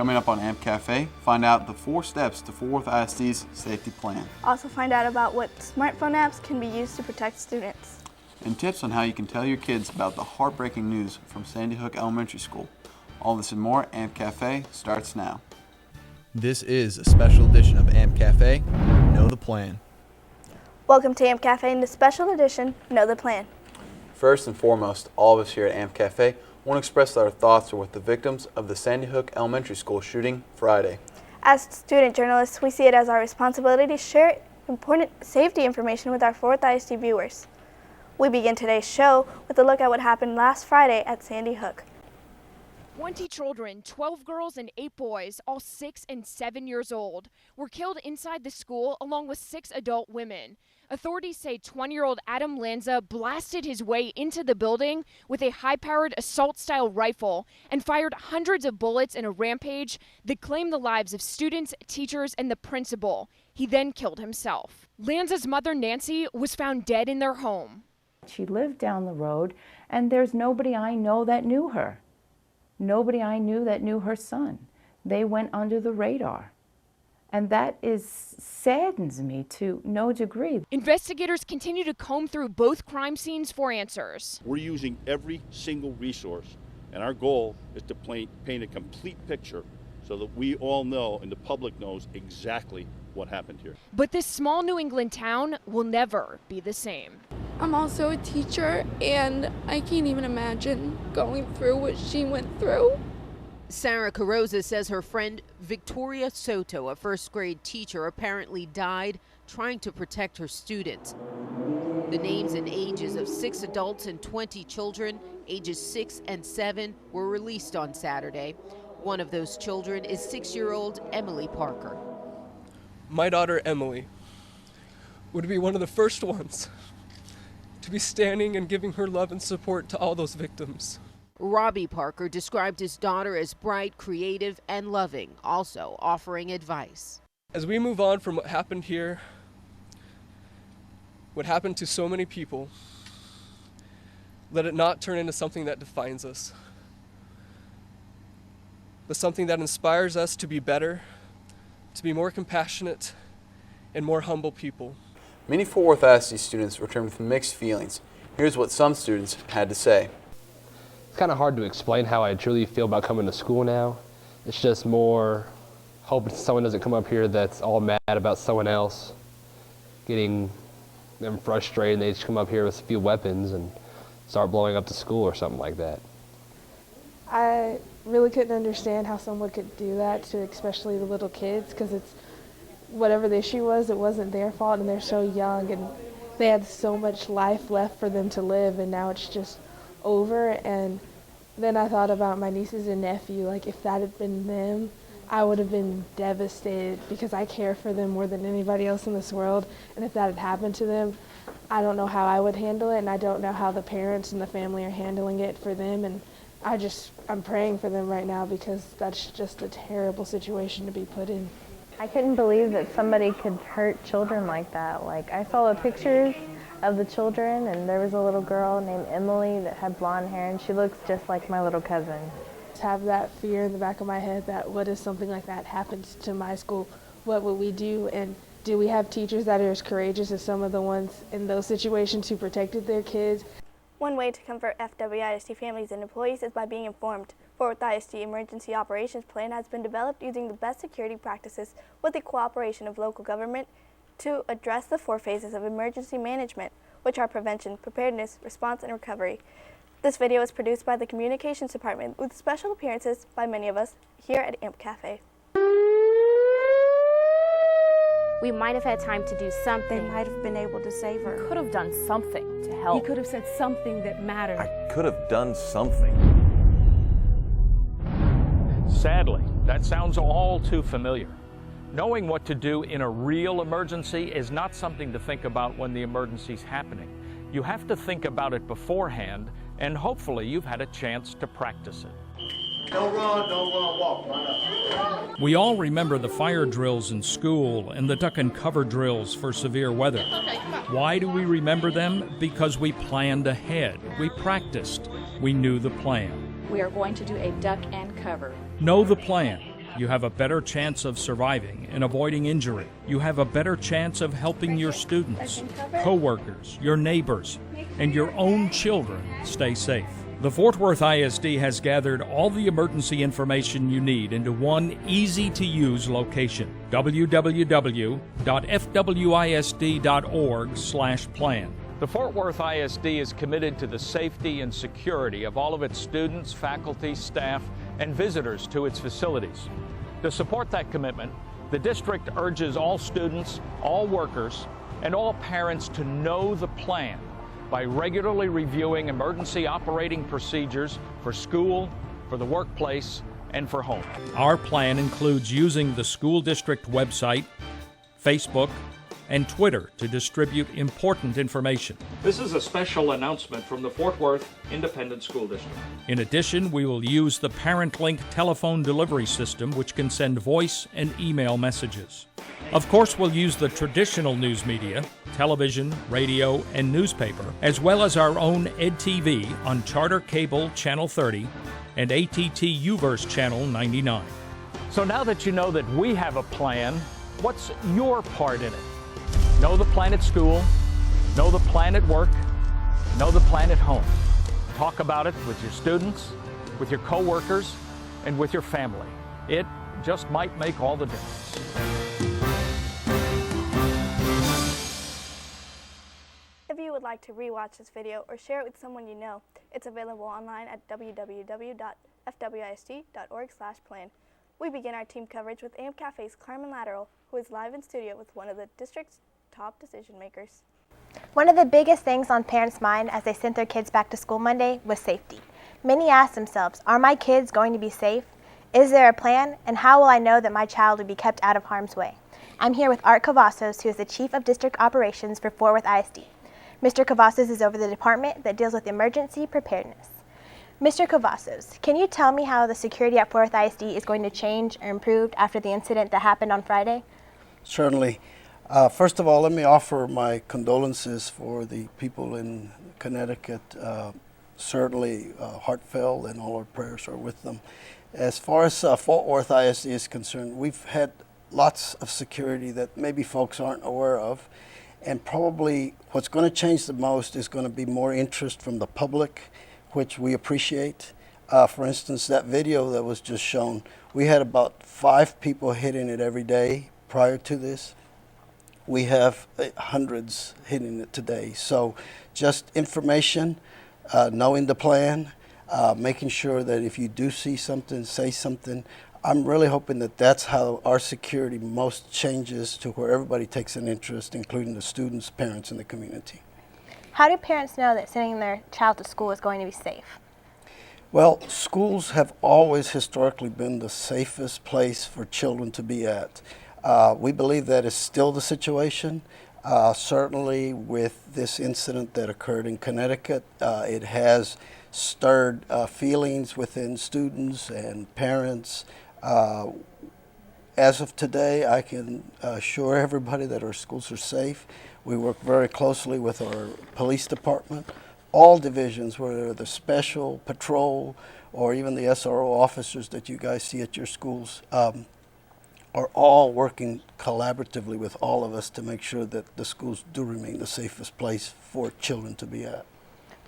Coming up on AMP Cafe, find out the 4 steps to Fort Worth ISD's safety plan. Also find out about what smartphone apps can be used to protect students. And tips on how you can tell your kids about the heartbreaking news from Sandy Hook Elementary School. All this and more, AMP Cafe starts now. This is a special edition of AMP Cafe, Know the Plan. Welcome to AMP Cafe and the special edition, Know the Plan. First and foremost, all of us here at AMP Cafe want to express that our thoughts are with the victims of the Sandy Hook Elementary School shooting Friday. As student journalists, we see it as our responsibility to share important safety information with our Fort Worth ISD viewers. We begin today's show with a look at what happened last Friday at Sandy Hook. 20 children, 12 girls and 8 boys, all 6 and 7 years old, were killed inside the school along with 6 adult women. Authorities say 20-year-old Adam Lanza blasted his way into the building with a high-powered assault-style rifle and fired hundreds of bullets in a rampage that claimed the lives of students, teachers, and the principal. He then killed himself. Lanza's mother, Nancy, was found dead in their home. She lived down the road, and there's nobody I know that knew her. Nobody I knew that knew her son. They went under the radar. And that saddens me to no degree. Investigators continue to comb through both crime scenes for answers. We're using every single resource, and our goal is to paint a complete picture so that we all know and the public knows exactly what happened here. But this small New England town will never be the same. I'm also a teacher, and I can't even imagine going through what she went through. Sarah Carrozza says her friend Victoria Soto, a first-grade teacher, apparently died trying to protect her students. The names and ages of 6 adults and 20 children, ages 6 and 7, were released on Saturday. One of those children is 6-year-old Emily Parker. My daughter Emily would be one of the first ones to be standing and giving her love and support to all those victims. Robbie Parker described his daughter as bright, creative, and loving, also offering advice. As we move on from what happened here, what happened to so many people, let it not turn into something that defines us, but something that inspires us to be better, to be more compassionate, and more humble people. Many Fort Worth ISD students returned with mixed feelings. Here's what some students had to say. It's kind of hard to explain how I truly feel about coming to school now. It's just more hoping someone doesn't come up here that's all mad about someone else, getting them frustrated, and they just come up here with a few weapons and start blowing up the school or something like that. I really couldn't understand how someone could do that to especially the little kids, because it's whatever the issue was, it wasn't their fault, and they're so young and they had so much life left for them to live, and now it's just over. And then I thought about my nieces and nephew, like if that had been them, I would have been devastated because I care for them more than anybody else in this world. And if that had happened to them, I don't know how I would handle it, and I don't know how the parents and the family are handling it for them. And I'm praying for them right now because that's just a terrible situation to be put in. I couldn't believe that somebody could hurt children like that. Like, I saw the pictures of the children, and there was a little girl named Emily that had blonde hair, and she looks just like my little cousin. To have that fear in the back of my head that what if something like that happens to my school, what would we do? And do we have teachers that are as courageous as some of the ones in those situations who protected their kids? One way to comfort FWISD families and employees is by being informed. Fort Worth ISD Emergency Operations Plan has been developed using the best security practices with the cooperation of local government to address the 4 phases of emergency management, which are prevention, preparedness, response, and recovery. This video is produced by the Communications Department with special appearances by many of us here at AMP Cafe. We might have had time to do something. They might have been able to save her. Could have done something to help. He could have said something that mattered. I could have done something. Sadly, that sounds all too familiar. Knowing what to do in a real emergency is not something to think about when the emergency's happening. You have to think about it beforehand, and hopefully you've had a chance to practice it. Don't run, walk, run up. We all remember the fire drills in school and the duck and cover drills for severe weather. Why do we remember them? Because we planned ahead. We practiced. We knew the plan. We are going to do a duck and cover. Know the plan. You have a better chance of surviving and avoiding injury. You have a better chance of helping your students, co-workers, your neighbors, and your own children stay safe. The Fort Worth ISD has gathered all the emergency information you need into one easy-to-use location, www.fwisd.org/plan. The Fort Worth ISD is committed to the safety and security of all of its students, faculty, staff, and visitors to its facilities. To support that commitment, the district urges all students, all workers, and all parents to know the plan by regularly reviewing emergency operating procedures for school, for the workplace, and for home. Our plan includes using the school district website, Facebook, and Twitter to distribute important information. This is a special announcement from the Fort Worth Independent School District. In addition, we will use the ParentLink telephone delivery system, which can send voice and email messages. Of course, we'll use the traditional news media, television, radio, and newspaper, as well as our own EdTV on Charter Cable Channel 30 and ATT UVerse Channel 99. So now that you know that we have a plan, what's your part in it? Know the plan at school, know the plan at work, know the plan at home. Talk about it with your students, with your co-workers, and with your family. It just might make all the difference. If you would like to rewatch this video or share it with someone you know, it's available online at www.fwisd.org/plan. We begin our team coverage with AM Cafe's Carmen Lateral, who is live in studio with one of the district's top decision makers. One of the biggest things on parents' mind as they sent their kids back to school Monday was safety. Many asked themselves, are my kids going to be safe? Is there a plan? And how will I know that my child will be kept out of harm's way? I'm here with Art Cavazos, who is the Chief of District Operations for Fort Worth ISD. Mr. Cavazos is over the department that deals with emergency preparedness. Mr. Cavazos, can you tell me how the security at Fort Worth ISD is going to change or improve after the incident that happened on Friday? Certainly. First of all, let me offer my condolences for the people in Connecticut. Certainly heartfelt, and all our prayers are with them. As far as Fort Worth ISD is concerned, we've had lots of security that maybe folks aren't aware of. And probably what's going to change the most is going to be more interest from the public, which we appreciate. For instance, that video that was just shown, we had about 5 people hitting it every day prior to this. We have hundreds hitting it today. So just information, knowing the plan, making sure that if you do see something, say something. I'm really hoping that that's how our security most changes, to where everybody takes an interest, including the students, parents, and the community. How do parents know that sending their child to school is going to be safe? Well, schools have always historically been the safest place for children to be at. We believe that is still the situation. Certainly with this incident that occurred in Connecticut, it has stirred feelings within students and parents. As of today, I can assure everybody that our schools are safe. We work very closely with our police department. All divisions, whether the special patrol or even the SRO officers that you guys see at your schools, are all working collaboratively with all of us to make sure that the schools do remain the safest place for children to be at.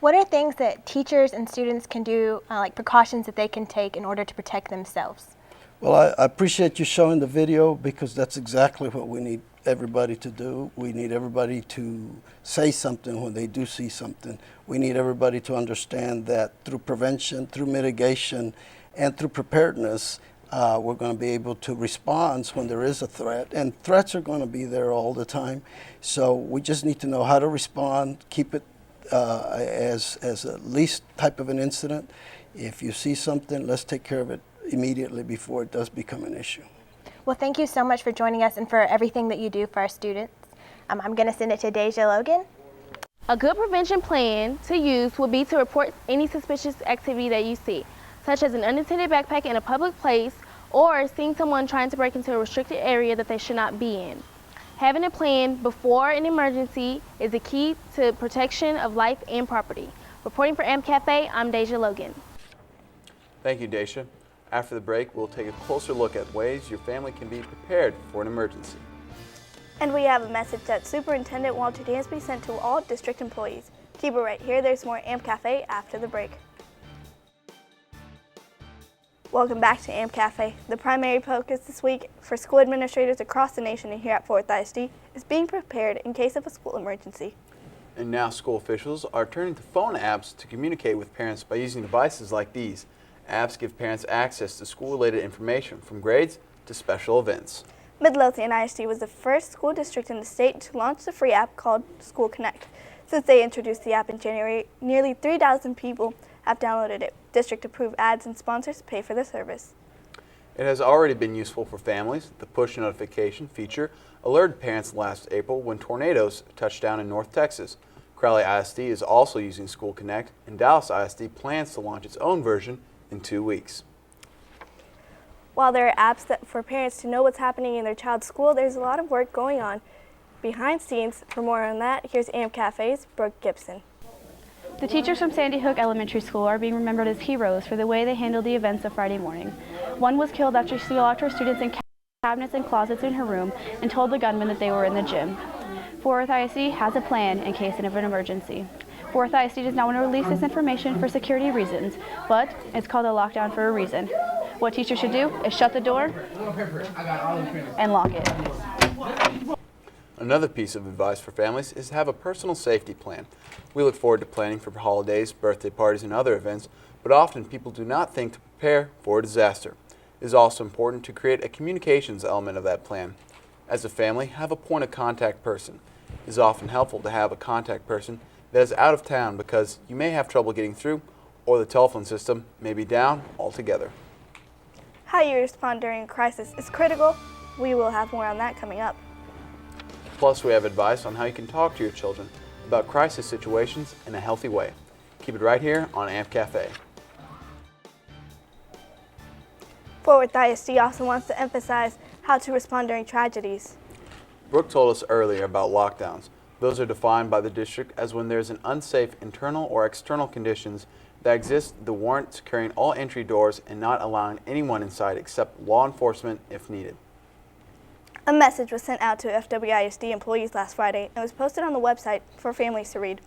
What are things that teachers and students can do, like precautions that they can take in order to protect themselves? Well, I appreciate you showing the video, because that's exactly what we need everybody to do. We need everybody to say something when they do see something. We need everybody to understand that through prevention, through mitigation, and through preparedness, we're going to be able to respond when there is a threat. And threats are going to be there all the time. So we just need to know how to respond, keep it as a least type of an incident. If you see something, let's take care of it immediately before it does become an issue. Well, thank you so much for joining us and for everything that you do for our students. I'm going to send it to Deja Logan. A good prevention plan to use would be to report any suspicious activity that you see, such as an unattended backpack in a public place or seeing someone trying to break into a restricted area that they should not be in. Having a plan before an emergency is the key to protection of life and property. Reporting for AM Cafe, I'm Deja Logan. Thank you, Daisha. After the break, we'll take a closer look at ways your family can be prepared for an emergency. And we have a message that Superintendent Walter Dansby sent to all district employees. Keep it right here. There's more AMP Cafe after the break. Welcome back to AMP Cafe. The primary focus this week for school administrators across the nation and here at Fort Worth ISD is being prepared in case of a school emergency. And now school officials are turning to phone apps to communicate with parents by using devices like these. Apps give parents access to school-related information from grades to special events. Midlothian ISD was the first school district in the state to launch the free app called School Connect. Since they introduced the app in January, nearly 3,000 people have downloaded it. District-approved ads and sponsors pay for the service. It has already been useful for families. The push notification feature alerted parents last April when tornadoes touched down in North Texas. Crowley ISD is also using School Connect, and Dallas ISD plans to launch its own version in 2 weeks. While there are apps for parents to know what's happening in their child's school, there's a lot of work going on behind scenes. For more on that, here's AMP Cafe's Brooke Gibson. The teachers from Sandy Hook Elementary School are being remembered as heroes for the way they handled the events of Friday morning. One was killed after she locked her students in cabinets and closets in her room and told the gunman that they were in the gym. Fort Worth ISD has a plan in case of an emergency. Fort Worth ISD does not want to release this information for security reasons, but it's called a lockdown for a reason. What teachers should do is shut the door and lock it. Another piece of advice for families is to have a personal safety plan. We look forward to planning for holidays, birthday parties, and other events, but often people do not think to prepare for a disaster. It is also important to create a communications element of that plan. As a family, have a point of contact person. It is often helpful to have a contact person that is out of town because you may have trouble getting through or the telephone system may be down altogether. How you respond during a crisis is critical. We will have more on that coming up. Plus, we have advice on how you can talk to your children about crisis situations in a healthy way. Keep it right here on AMP Cafe. Fort Worth ISD also wants to emphasize how to respond during tragedies. Brooke told us earlier about lockdowns. Those are defined by the district as when there's an unsafe internal or external conditions that exist that warrant securing all entry doors and not allowing anyone inside except law enforcement if needed. A message was sent out to FWISD employees last Friday and was posted on the website for families to read.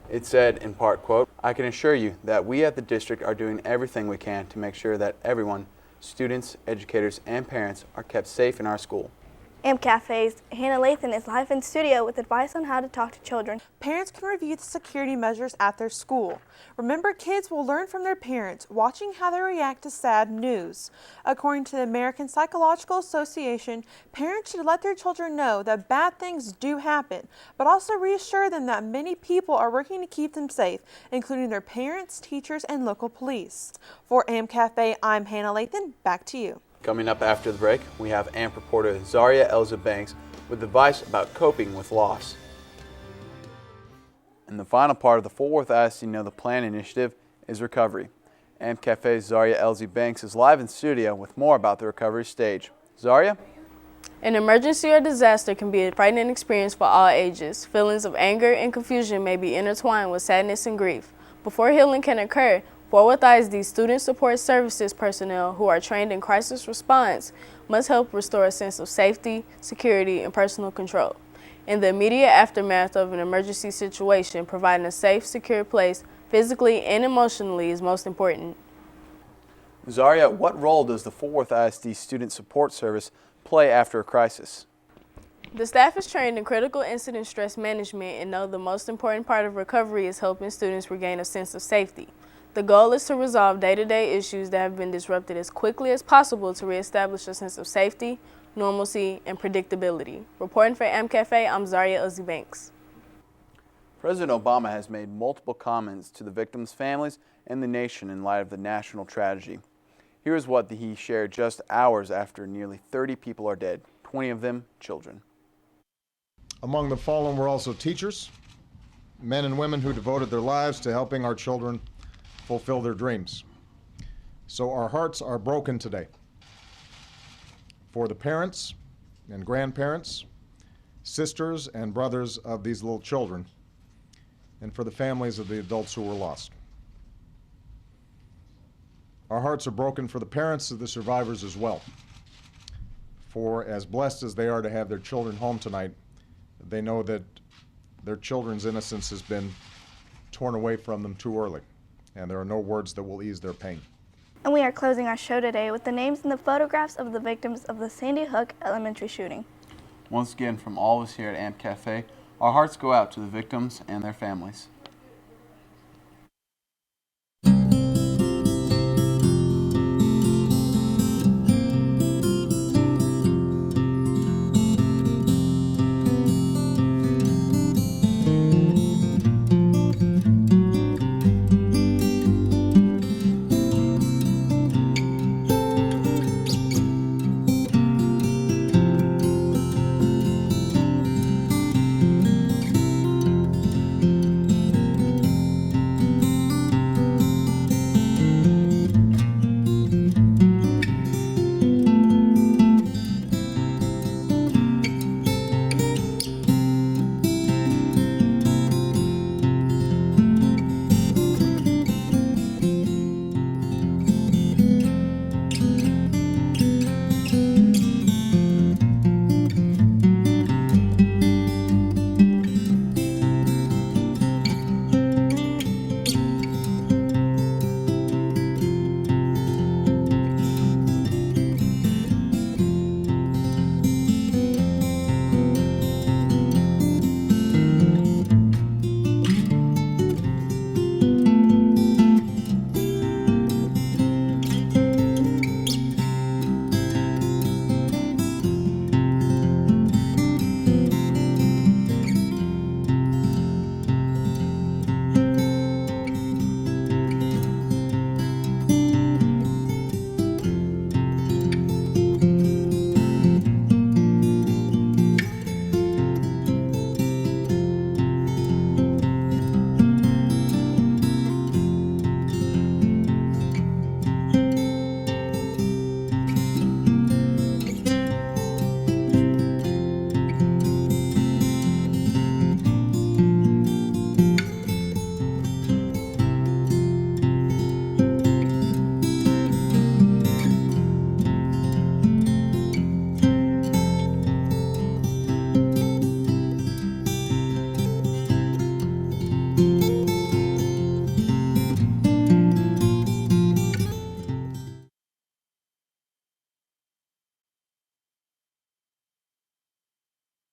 It said, in part, quote, "I can assure you that we at the district are doing everything we can to make sure that everyone, students, educators, and parents, are kept safe in our school." AMP Cafe's Hannah Lathan is live in studio with advice on how to talk to children. Parents can review the security measures at their school. Remember, kids will learn from their parents, watching how they react to sad news. According to the American Psychological Association, parents should let their children know that bad things do happen, but also reassure them that many people are working to keep them safe, including their parents, teachers, and local police. For AMP Cafe, I'm Hannah Lathan. Back to you. Coming up after the break, we have AMP reporter Zaria Elza Banks with advice about coping with loss. And the final part of the Fort Worth ISD Know the Plan initiative is recovery. AMP Cafe's Zaria Elza Banks is live in studio with more about the recovery stage. Zaria? An emergency or disaster can be a frightening experience for all ages. Feelings of anger and confusion may be intertwined with sadness and grief. Before healing can occur, Fort Worth ISD Student Support Services personnel who are trained in crisis response must help restore a sense of safety, security, and personal control. In the immediate aftermath of an emergency situation, providing a safe, secure place physically and emotionally is most important. Zaria, what role does the Fort Worth ISD Student Support Service play after a crisis? The staff is trained in critical incident stress management and know the most important part of recovery is helping students regain a sense of safety. The goal is to resolve day-to-day issues that have been disrupted as quickly as possible to reestablish a sense of safety, normalcy, and predictability. Reporting for AMP Cafe, I'm Zaria Elza Banks. President Obama has made multiple comments to the victims' families and the nation in light of the national tragedy. Here is what he shared just hours after nearly 30 people are dead, 20 of them children. Among the fallen were also teachers, men and women who devoted their lives to helping our children fulfill their dreams. So our hearts are broken today for the parents and grandparents, sisters and brothers of these little children, and for the families of the adults who were lost. Our hearts are broken for the parents of the survivors as well. For as blessed as they are to have their children home tonight, they know that their children's innocence has been torn away from them too early, and there are no words that will ease their pain. And we are closing our show today with the names and the photographs of the victims of the Sandy Hook Elementary shooting. Once again, from all of us here at AMP Cafe, our hearts go out to the victims and their families.